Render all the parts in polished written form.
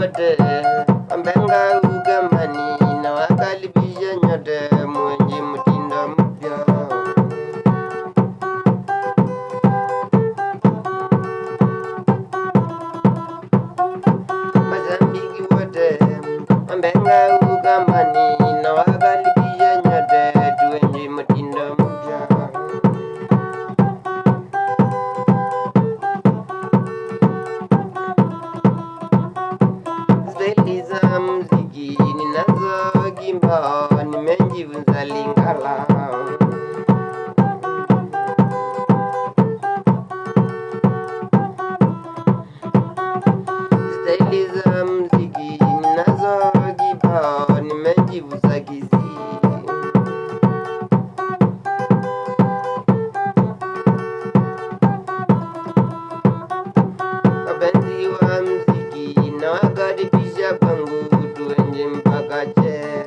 wote Benga ugamani na wakaribisha nyote mwenye mtindo mpya. Mashabiki wote Benga ugamani na wakaribisha nyote mwenye mtindo mpya. Za muziki ninazogimba nimejifunza Lingala. Staili za muziki ninazogimba nimejifunza Kisii. Wapenzi wa muziki nawakaribisha kwangu tuende mpaka che.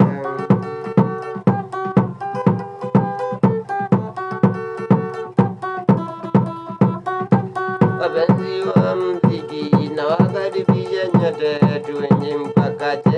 Wapenzi wa muziki nawakaribisha nyote tuende mpaka che.